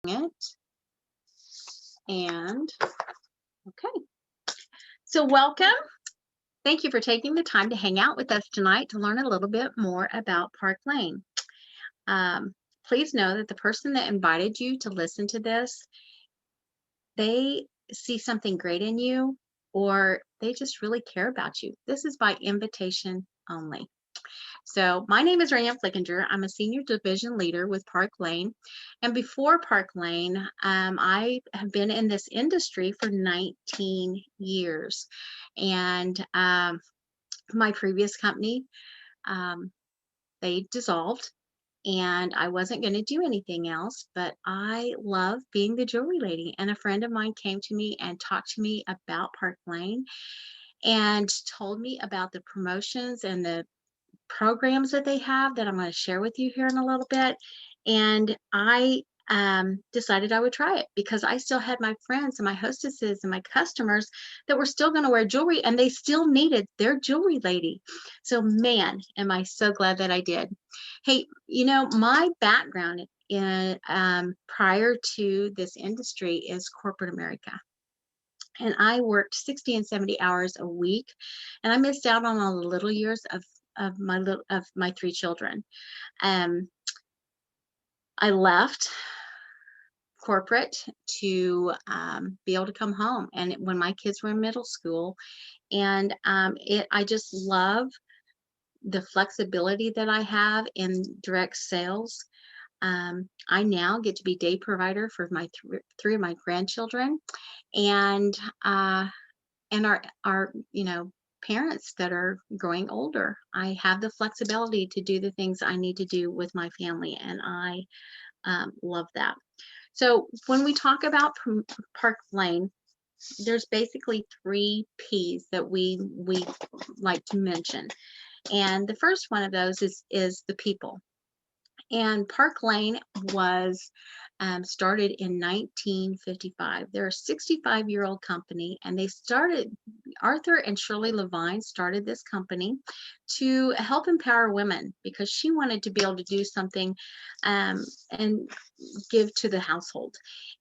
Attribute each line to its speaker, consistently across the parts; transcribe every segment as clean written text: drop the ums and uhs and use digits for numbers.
Speaker 1: it. And okay, so welcome. Thank you for taking the time to hang out with us tonight to learn a little bit more about Park Lane. Um, Please know that the person that invited you to listen to this, they see something great in you, or they just really care about you. This is by invitation only. So my name is Rayanne Flickinger. I'm a senior division leader with Park Lane. And before Park Lane, I have been in this industry for 19 years. And my previous company, um, they dissolved and I wasn't going to do anything else, but I love being the jewelry lady. And a friend of mine came to me and talked to me about Park Lane and told me about the promotions and the programs that they have that I'm going to share with you here in a little bit. And I decided I would try it because I still had my friends and my hostesses and my customers that were still going to wear jewelry and they still needed their jewelry lady. So, man, am I so glad that I did. Hey, my background in prior to this industry is corporate America. And I worked 60 and 70 hours a week, and I missed out on all the little years of my three children. Um, I left corporate to be able to come home, and when my kids were in middle school, and I just love the flexibility that I have in direct sales. I now get to be day provider for my three of my grandchildren, and uh, and our parents that are growing older. I have the flexibility to do the things I need to do with my family, and I love that. So when we talk about Park Lane, there's basically three P's that we like to mention, and the first one of those is the people. And Park Lane was started in 1955. They're a 65-year-old company, and Arthur and Shirley Levine started this company to help empower women because she wanted to be able to do something and give to the household.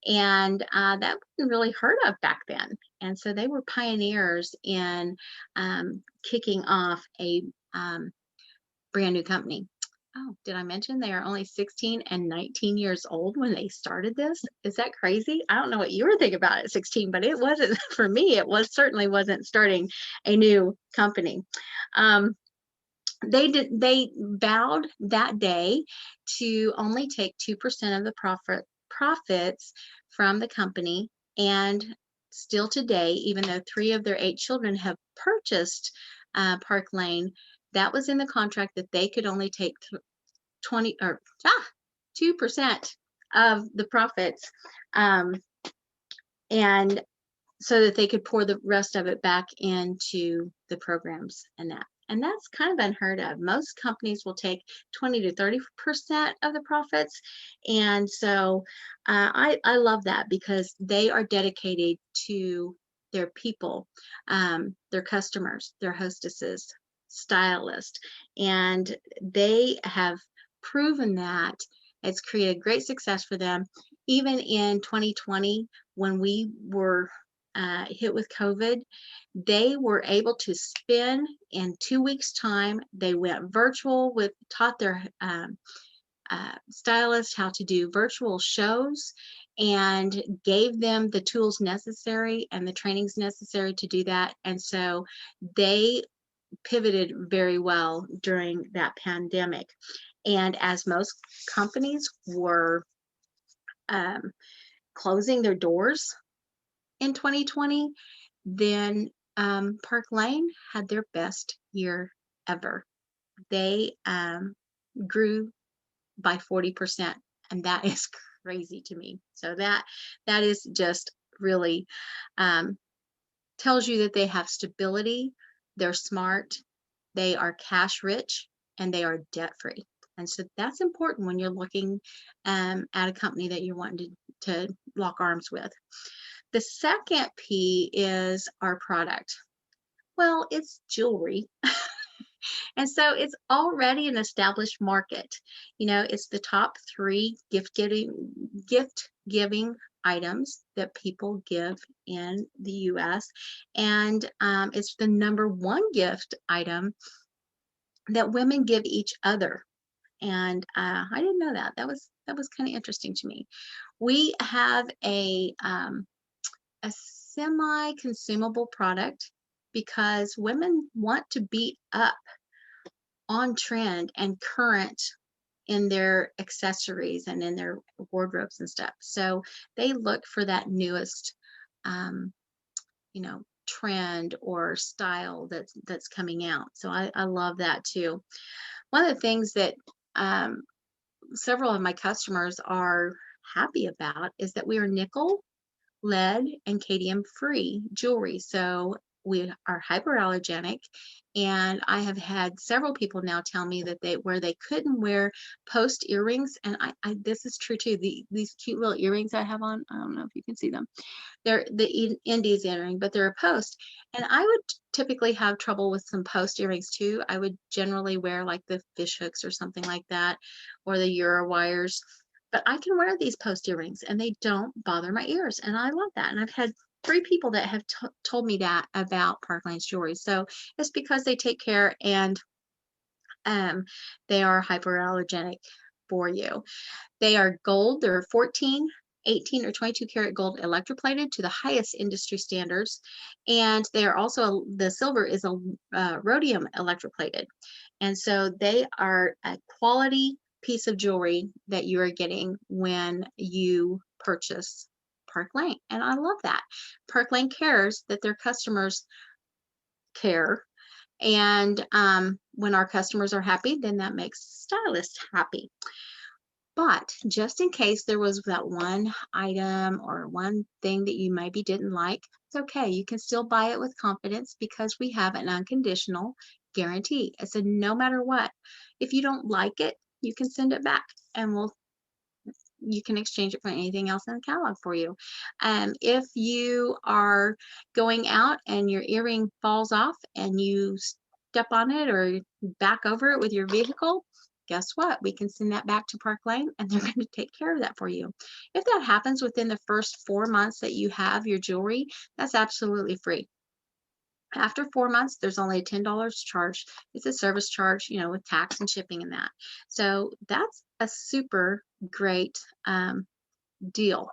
Speaker 1: And that wasn't really heard of back then. And so they were pioneers in kicking off a brand new company. Oh, did I mention they are only 16 and 19 years old when they started this? Is that crazy? I don't know what you were thinking about at 16, but it wasn't for me. Certainly wasn't starting a new company. Um, they vowed that day to only take 2% of the profits from the company, and still today, even though three of their eight children have purchased Park Lane, that was in the contract that they could only take 20 or 2% of the profits, um, and so that they could pour the rest of it back into the programs and that. And that's kind of unheard of. Most companies will take 20 to 30% of the profits. And so I love that because they are dedicated to their people, their customers, their hostesses, stylists, and they have proven that it's created great success for them. Even in 2020, when we were hit with COVID, they were able to spin in 2 weeks' time. They went virtual taught their stylists how to do virtual shows and gave them the tools necessary and the trainings necessary to do that. And so they pivoted very well during that pandemic. And as most companies were um, closing their doors in 2020, then Park Lane had their best year ever. They grew by 40%, and that is crazy to me. So that is just really tells you that they have stability, they're smart, they are cash rich, and they are debt free. And so that's important when you're looking at a company that you're wanting to lock arms with. The second P is our product. Well, it's jewelry. And so it's already an established market. You know, it's the top three gift giving items that people give in the US. And it's the number one gift item that women give each other. And I didn't know that. That was kind of interesting to me. We have a semi-consumable product because women want to be up on trend and current in their accessories and in their wardrobes and stuff. So they look for that newest, um, trend or style that's coming out. So I love that too. One of the things that um, several of my customers are happy about is that we are nickel, lead, and cadmium free jewelry. So we are hyperallergenic. And I have had several people now tell me that they couldn't wear post earrings. And I this is true too. These cute little earrings I have on, I don't know if you can see them. They're the Indies earring, but they're a post. And I would typically have trouble with some post earrings too. I would generally wear like the fish hooks or something like that, or the Euro wires. But I can wear these post earrings and they don't bother my ears. And I love that. And I've had three people that have told me that about Park Lane's jewelry. So it's because they take care and um, they are hyperallergenic for you. They are gold. They're 14, 18, or 22 karat gold electroplated to the highest industry standards. And they are also, the silver is a rhodium electroplated. And so they are a quality piece of jewelry that you are getting when you purchase Park Lane. And I love that. Park Lane cares that their customers care. And when our customers are happy, then that makes stylists happy. But just in case there was that one item or one thing that you maybe didn't like, it's okay. You can still buy it with confidence because we have an unconditional guarantee. It's a no matter what. If you don't like it, you can send it back and you can exchange it for anything else in the catalog for you. If you are going out and your earring falls off and you step on it or back over it with your vehicle, guess what? We can send that back to Park Lane and they're going to take care of that for you. If that happens within the first 4 months that you have your jewelry, that's absolutely free. After 4 months, there's only a $10 charge. It's a service charge, with tax and shipping and that. So that's a super great deal.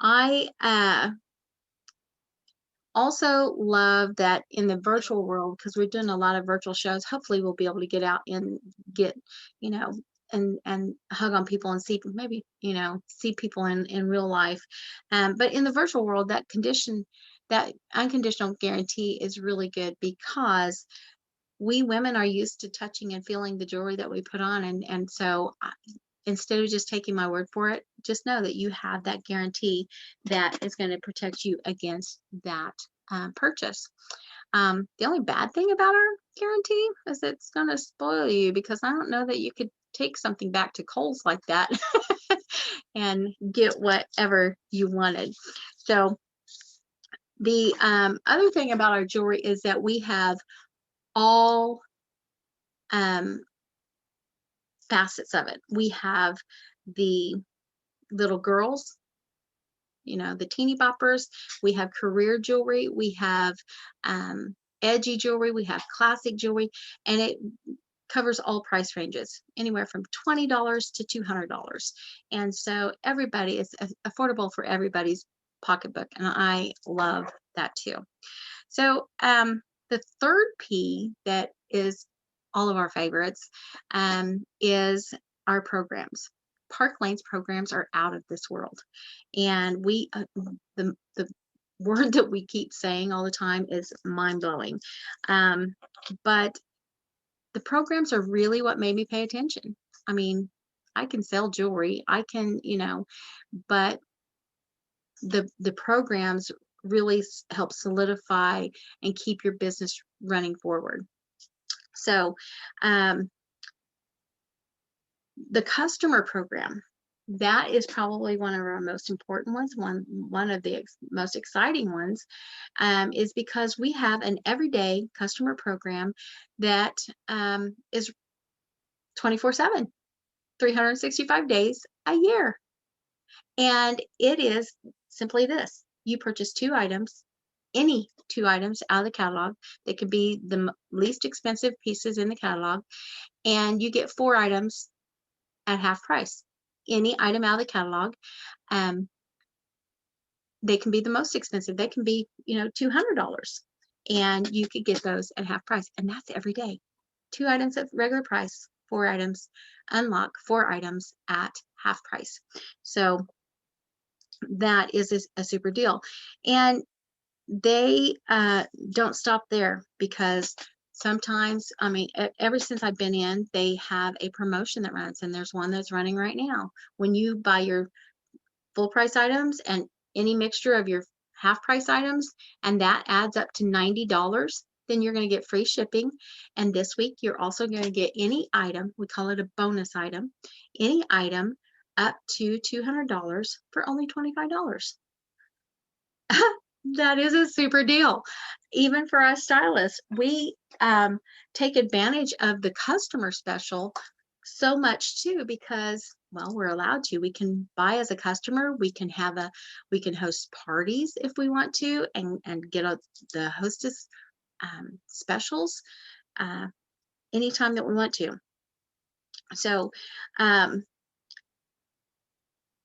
Speaker 1: I also love that in the virtual world, because we're doing a lot of virtual shows. Hopefully, we'll be able to get out and get, and hug on people and see maybe, see people in real life. But in the virtual world, that unconditional guarantee is really good because we women are used to touching and feeling the jewelry that we put on. And so instead of just taking my word for it, just know that you have that guarantee that is going to protect you against that purchase. The only bad thing about our guarantee is it's going to spoil you because I don't know that you could take something back to Kohl's like that and get whatever you wanted. So the other thing about our jewelry is that we have all facets of it. We have the little girls, the teeny boppers. We have career jewelry. We have edgy jewelry. We have classic jewelry, and it covers all price ranges, anywhere from $20 to $200. And so everybody is affordable for everybody's pocketbook, and I love that too. So the third P that is all of our favorites is our programs. Park Lane's programs are out of this world, and the word that we keep saying all the time is mind blowing. But the programs are really what made me pay attention. I mean, I can sell jewelry, I can, but the programs really help solidify and keep your business running forward. So the customer program, that is probably one of our most important ones. One of the most exciting ones is because we have an everyday customer program that is 24/7, 365 days a year. And it is simply this: you purchase 2 items, any 2 items out of the catalog. They could be the least expensive pieces in the catalog, and you get 4 items at half price. Any item out of the catalog. Um, they can be the most expensive. They can be, $200, and you could get those at half price. And that's every day. 2 items at regular price, 4 items, unlock 4 items at half price. So that is a super deal. And they don't stop there, because sometimes, I mean, ever since I've been in, they have a promotion that runs, and there's one that's running right now. When you buy your full price items and any mixture of your half price items, and that adds up to $90, then you're going to get free shipping. And this week, you're also going to get any item, we call it a bonus item, any item up to $200 for only $25. That is a super deal. Even for us stylists, we take advantage of the customer special so much too, because, well, we're allowed to. We can buy as a customer. We can host parties if we want to, and get the hostess specials anytime that we want to. So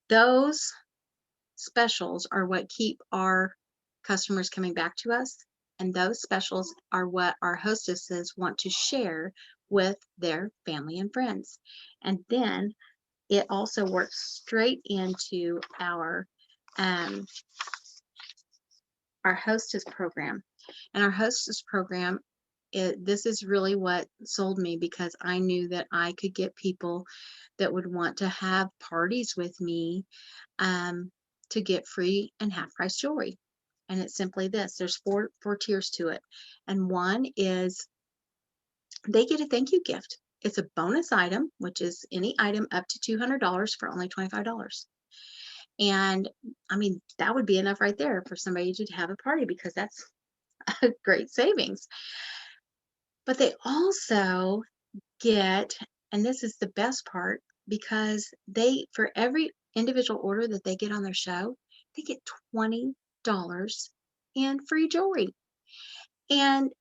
Speaker 1: those specials are what keep our customers coming back to us, and those specials are what our hostesses want to share with their family and friends. And then it also works straight into our hostess program. And our hostess program, this is really what sold me, because I knew that I could get people that would want to have parties with me to get free and half price jewelry. And it's simply this: there's four tiers to it. And one is they get a thank you gift. It's a bonus item, which is any item up to $200 for only $25. And I mean, that would be enough right there for somebody to have a party, because that's a great savings. But they also get, and this is the best part, because for every individual order that they get on their show, they get $20 in free jewelry. And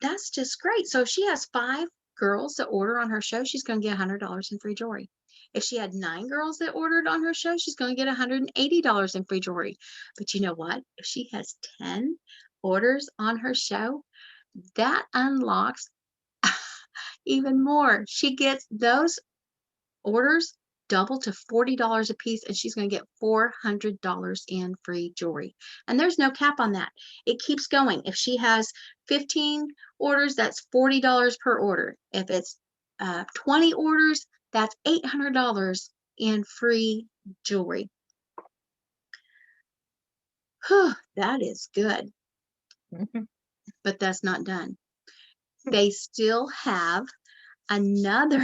Speaker 1: that's just great. So if she has 5 girls that order on her show, she's going to get $100 in free jewelry. If she had 9 girls that ordered on her show, she's going to get $180 in free jewelry. But you know what? If she has 10 orders on her show, that unlocks even more. She gets those orders double to $40 a piece, and she's going to get $400 in free jewelry. And there's no cap on that. It keeps going. If she has 15 orders, that's $40 per order. If it's 20 orders, that's $800 in free jewelry. Whew, that is good. But that's not done. They still have another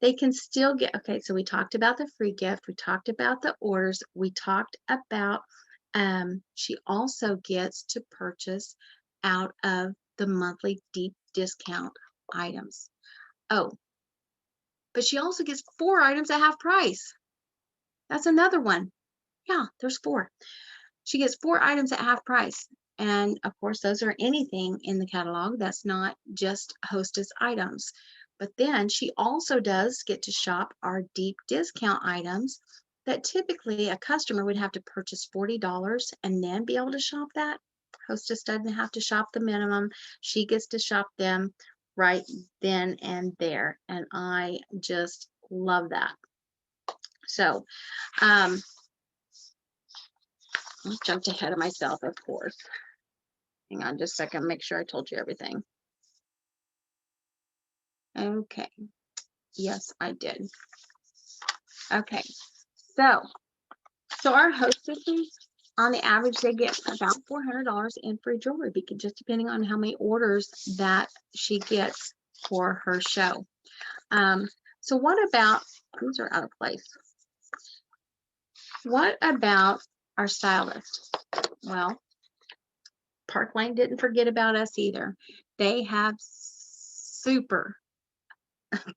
Speaker 1: they can still get, okay, so we talked about the free gift, we talked about the orders, we talked about she also gets to purchase out of the monthly deep discount items. Oh, but she also gets 4 items at half price. That's another one. Yeah, there's 4. She gets 4 items at half price. And of course, those are anything in the catalog. That's not just hostess items. But then she also does get to shop our deep discount items that typically a customer would have to purchase $40 and then be able to shop that. Hostess doesn't have to shop the minimum. She gets to shop them right then and there. And I just love that. So, I jumped ahead of myself, of course. Hang on just a second, make sure I told you everything. Okay. Yes, I did. Okay. So our hostesses, on the average, they get about $400 in free jewelry, because just depending on how many orders that she gets for her show. So what about, these are out of place. What about our stylist? Well, Park Lane didn't forget about us either. They have super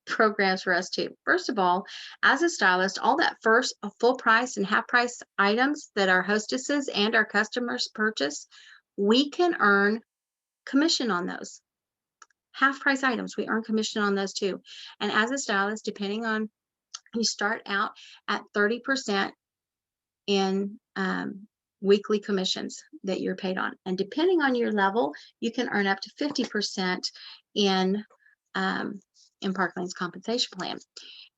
Speaker 1: programs for us too. First of all, as a stylist, all that first full price and half price items that our hostesses and our customers purchase, we can earn commission on those. Half price items, we earn commission on those too. And as a stylist, depending on, you start out at 30% in weekly commissions that you're paid on. And depending on your level, you can earn up to 50% in Park Lane's compensation plan.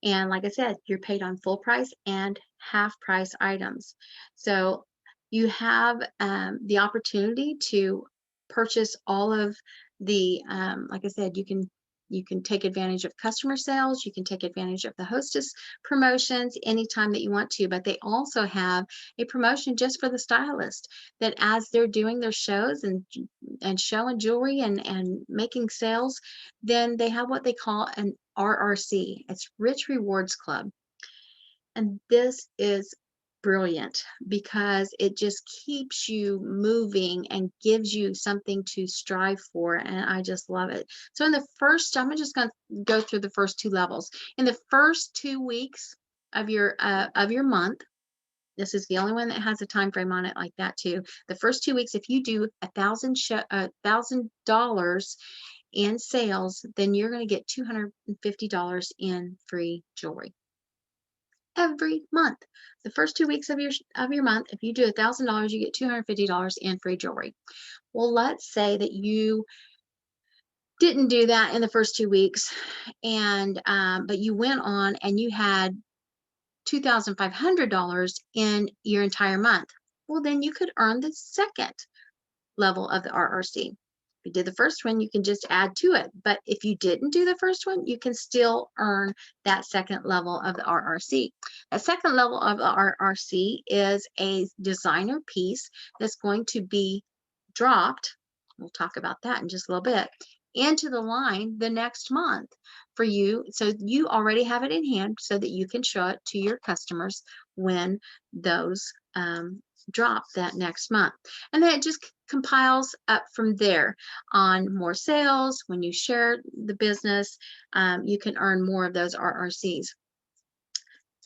Speaker 1: And like I said, you're paid on full price and half price items. So you have the opportunity to purchase all of the, like I said, you can take advantage of customer sales, you can take advantage of the hostess promotions anytime that you want to, but they also have a promotion just for the stylist, that as they're doing their shows and showing jewelry and making sales, then they have what they call an RRC. It's Rich Rewards Club. And this is brilliant because it just keeps you moving and gives you something to strive for. And I just love it. So in the first, I'm just going to go through the first two levels. In the first 2 weeks of your month, this is the only one that has a time frame on it like that too. The first 2 weeks, if you do $1,000 in sales, then you're going to get $250 in free jewelry every month. The first 2 weeks of your month, if you do $1,000, you get $250 in free jewelry. Well, let's say that you didn't do that in the first 2 weeks, and but you went on and you had $2,500 in your entire month. Well, then you could earn the second level of the RRC. If you did the first one, you can just add to it. But if you didn't do the first one, you can still earn that second level of the RRC. The second level of the RRC is a designer piece that's going to be dropped. We'll talk about that in just a little bit, into the line the next month for you. So you already have it in hand so that you can show it to your customers when those drop that next month. And then it just compiles up from there on more sales. When you share the business, you can earn more of those RRCs.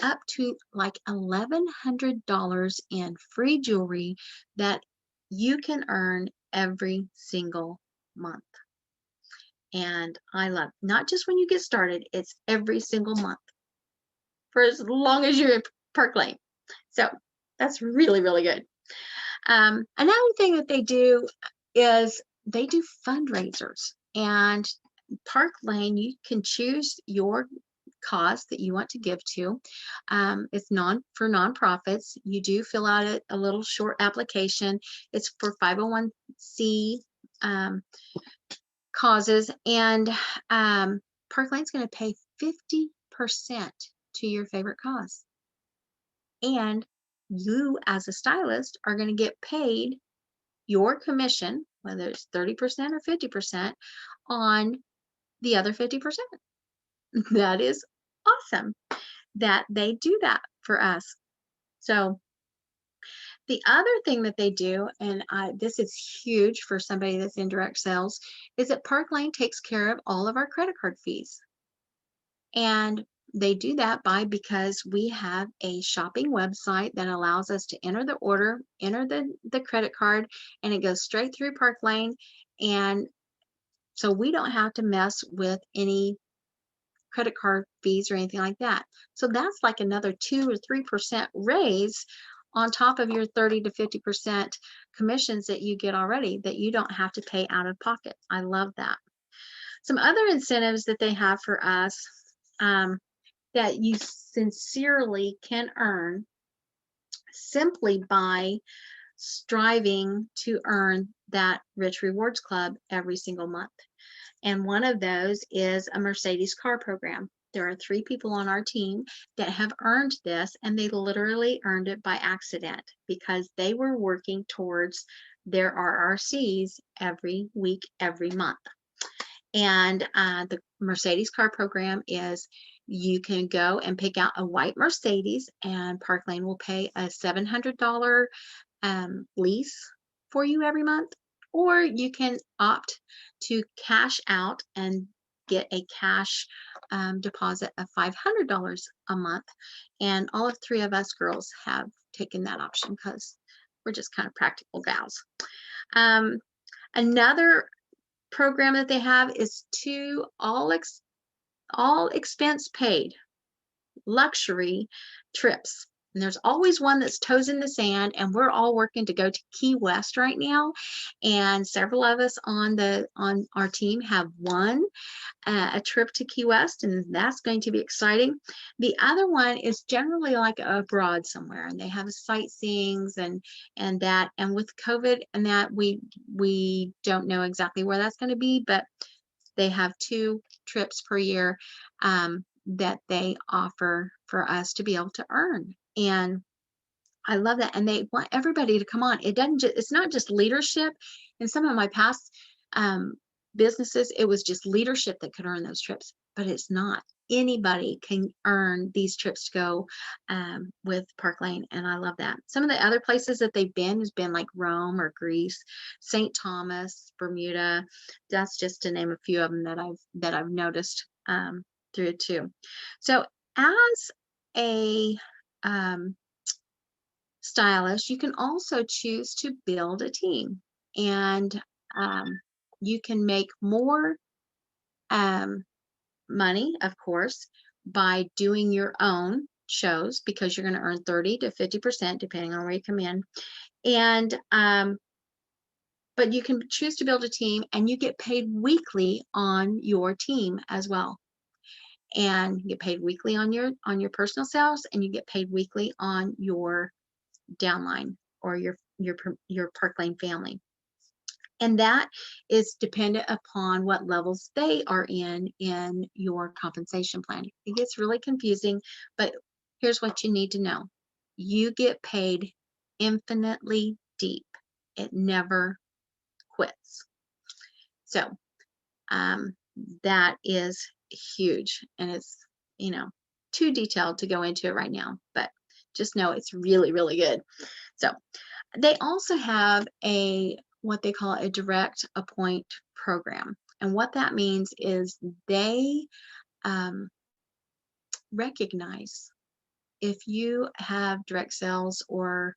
Speaker 1: Up to like $1,100 in free jewelry that you can earn every single month. And I love, not just when you get started, it's every single month for as long as you're in Park Lane. So that's really, really good. Another thing that they do is they do fundraisers, and Park Lane, you can choose your cause that you want to give to. It's for nonprofits. You do fill out a little short application. It's for 501c causes, and Park Lane's going to pay 50% to your favorite cause. And you as a stylist are going to get paid your commission, whether it's 30% or 50%, on the other 50%. That is awesome that they do that for us. So the other thing that they do, and this is huge for somebody that's in direct sales, is that Park Lane takes care of all of our credit card fees. And they do that because we have a shopping website that allows us to enter the order, enter the credit card, and it goes straight through Park Lane. And so we don't have to mess with any credit card fees or anything like that. So that's like another 2 or 3% raise on top of your 30 to 50% commissions that you get already, that you don't have to pay out of pocket. I love that. Some other incentives that they have for us that you sincerely can earn simply by striving to earn that Rich Rewards Club every single month. And one of those is a Mercedes car program. There are 3 people on our team that have earned this, and they literally earned it by accident because they were working towards their RRCs every week, every month. And the Mercedes car program is You can go and pick out a white Mercedes, and Park Lane will pay a $700 lease for you every month, or you can opt to cash out and get a cash deposit of $500 a month. And all of three of us girls have taken that option because we're just kind of practical gals. Another program that they have is all expense paid luxury trips. And there's always one that's toes in the sand, and we're all working to go to Key West right now. And several of us on our team have won a trip to Key West, and that's going to be exciting. The other one is generally like abroad somewhere, and they have sightseeings and that. And with COVID and that, we don't know exactly where that's going to be, but they have 2 trips per year that they offer for us to be able to earn. And I love that. And they want everybody to come on. It's not just leadership. In some of my past businesses, it was just leadership that could earn those trips, but it's not. Anybody can earn these trips to go with Park Lane, and I love that. Some of the other places that they've been has been like Rome or Greece, St. Thomas, Bermuda. That's just to name a few of them that I've noticed through too. So as a stylist, you can also choose to build a team, and you can make more money, of course, by doing your own shows, because you're going to earn 30 to 50% depending on where you come in. And but you can choose to build a team, and you get paid weekly on your team as well. And you get paid weekly on your personal sales, and you get paid weekly on your downline or your Park Lane family. And that is dependent upon what levels they are in your compensation plan. It gets really confusing, but here's what you need to know. You get paid infinitely deep. It never quits. So that is huge, and it's, too detailed to go into it right now, but just know it's really, really good. So they also have what they call a direct appoint program. And what that means is they recognize if you have direct sales or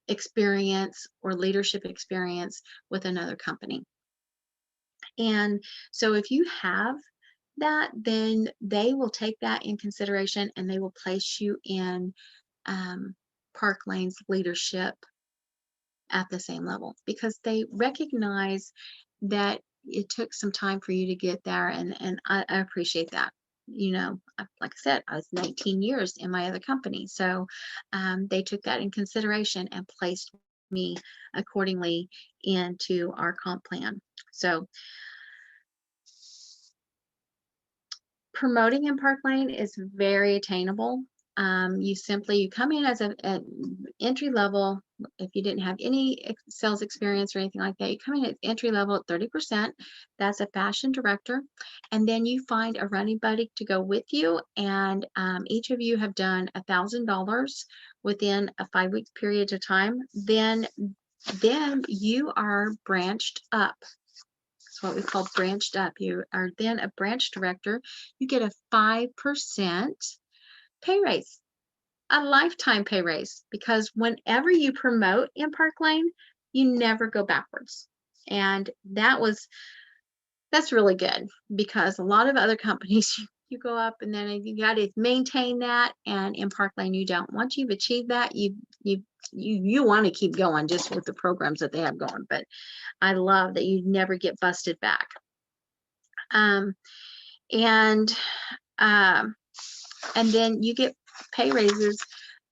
Speaker 1: experience or leadership experience with another company. And so if you have that, then they will take that in consideration, and they will place you in Park Lane's leadership at the same level, because they recognize that it took some time for you to get there, and I appreciate that. Like I said, I was 19 years in my other company, so they took that in consideration and placed me accordingly into our comp plan. So promoting in Park Lane is very attainable. You come in as an entry level. If you didn't have any sales experience or anything like that, you come in at entry level at 30%. That's a fashion director. And then you find a running buddy to go with you. And each of you have done $1,000 within a 5-week period of time. Then you are branched up. It's what we call branched up. You are then a branch director. You get a 5% pay raise, a lifetime pay raise, because whenever you promote in Park Lane, you never go backwards. And that's really good, because a lot of other companies, you go up and then you got to maintain that, and in Park Lane you don't. Once you've achieved that, you want to keep going just with the programs that they have going. But I love that you never get busted back. And then you get pay raises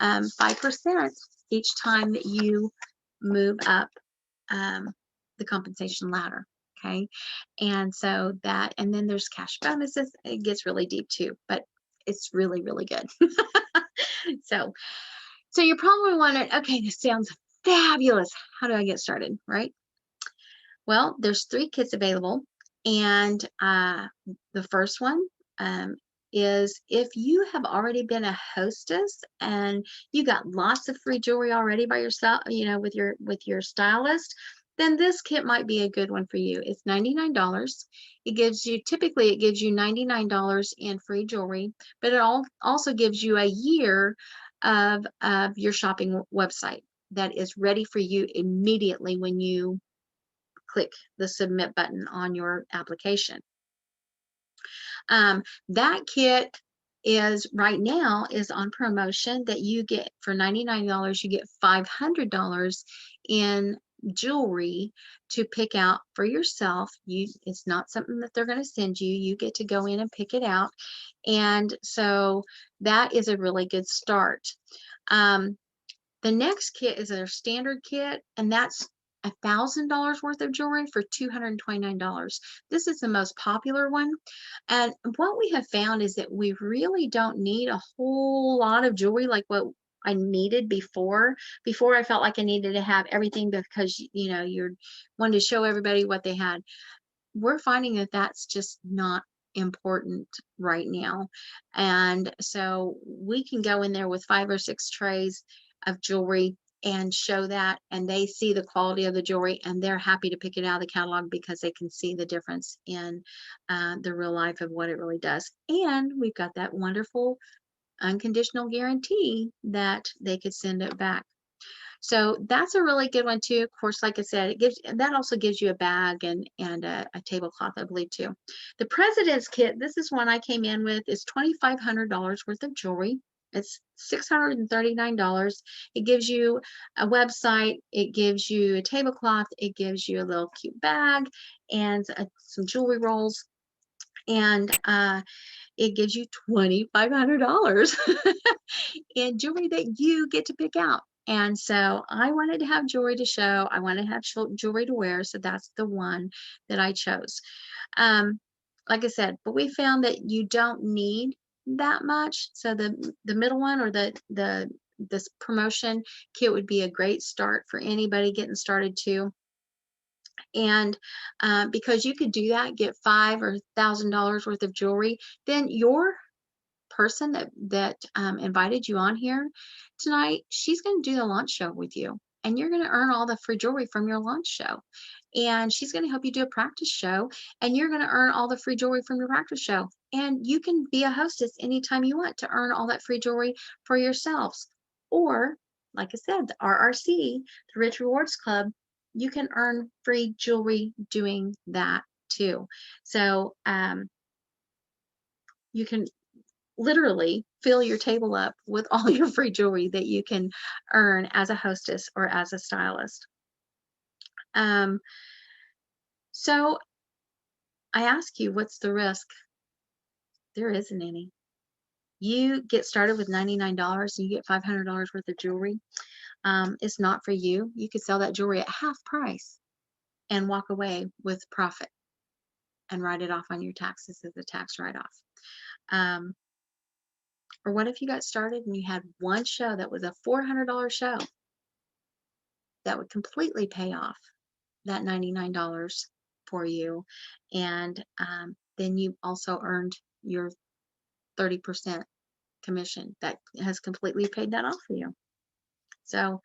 Speaker 1: 5% each time that you move up the compensation ladder. Okay. And so and then there's cash bonuses. It gets really deep too, but it's really, really good. So you're probably wondering, okay, this sounds fabulous. How do I get started? Right? Well, there's 3 kits available. And the first one um, is if you have already been a hostess and you got lots of free jewelry already by yourself, with your stylist, then this kit might be a good one for you. It's $99. Typically it gives you $99 in free jewelry, but it also gives you a year of your shopping website that is ready for you immediately when you click the submit button on your application. That kit is right now is on promotion that you get for $99. You get $500 in jewelry to pick out for yourself. It's not something that they're going to send you. You get to go in and pick it out. And so that is a really good start. The next kit is their standard kit, and that's $1,000 worth of jewelry for $229. This is the most popular one. And what we have found is that we really don't need a whole lot of jewelry like what I needed before. Before I felt like I needed to have everything because, you're wanting to show everybody what they had. We're finding that that's just not important right now. And so we can go in there with 5 or 6 trays of jewelry and show that, and they see the quality of the jewelry and they're happy to pick it out of the catalog because they can see the difference in the real life of what it really does. And we've got that wonderful unconditional guarantee that they could send it back. So that's a really good one too. Of course, like I said, that also gives you a bag and a tablecloth, I believe too. The President's Kit, this is one I came in with, is $2,500 worth of jewelry. It's $639. It gives you a website, it gives you a tablecloth, it gives you a little cute bag and some jewelry rolls, and it gives you $2,500 in jewelry that you get to pick out. And so I wanted to have jewelry to show. I wanted to have jewelry to wear. So that's the one that I chose. Um, like I said, but we found that you don't need that much. So the middle one, or this promotion kit, would be a great start for anybody getting started too. And because you could do that, get $5,000 or $1,000 worth of jewelry, then your person that invited you on here tonight, she's going to do the launch show with you, and you're going to earn all the free jewelry from your launch show. And she's going to help you do a practice show, and you're going to earn all the free jewelry from your practice show. And you can be a hostess anytime you want to earn all that free jewelry for yourselves. Or, like I said, the RRC, the Rich Rewards Club, you can earn free jewelry doing that too. So you can literally fill your table up with all your free jewelry that you can earn as a hostess or as a stylist. So I ask you, what's the risk? There isn't any. You get started with $99 and you get $500 worth of jewelry. It's not for you. You could sell that jewelry at half price and walk away with profit and write it off on your taxes as a tax write-off. Or what if you got started and you had one show that was a $400 show that would completely pay off that $99 for you, and then you also earned your 30% commission that has completely paid that off for you. So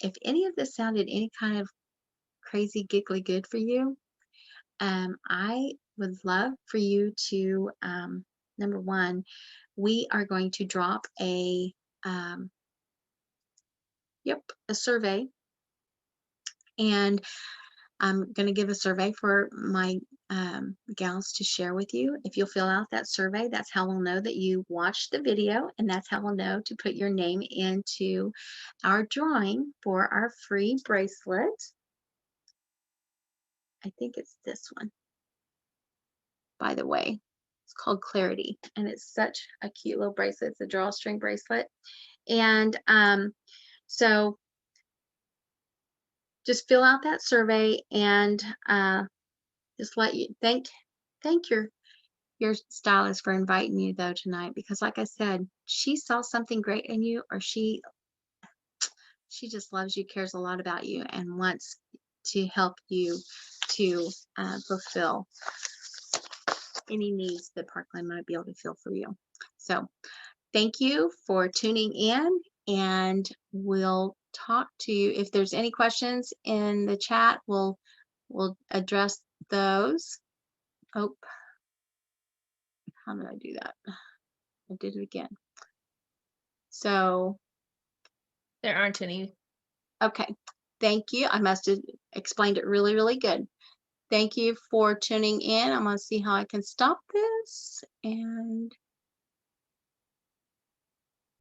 Speaker 1: if any of this sounded any kind of crazy giggly good for you, I would love for you to, number one, we are going to drop a survey, and I'm going to give a survey for my gals to share with you. If you'll fill out that survey, that's how we'll know that you watched the video, and that's how we'll know to put your name into our drawing for our free bracelet. I think it's this one, by the way. It's called Clarity, and it's such a cute little bracelet. It's a drawstring bracelet. And so just fill out that survey, and just let you thank your stylist for inviting you though tonight, because like I said, she saw something great in you, or she just loves you, cares a lot about you, and wants to help you to fulfill any needs that Parkland might be able to fill for you. So thank you for tuning in, and we'll talk to you. If there's any questions in the chat, we'll address those. Oh, how did I do that? I did it again. So
Speaker 2: There aren't any.
Speaker 1: okay, thank you. I must have explained it really, really good. Thank you for tuning in. I'm going to see how I can stop this, and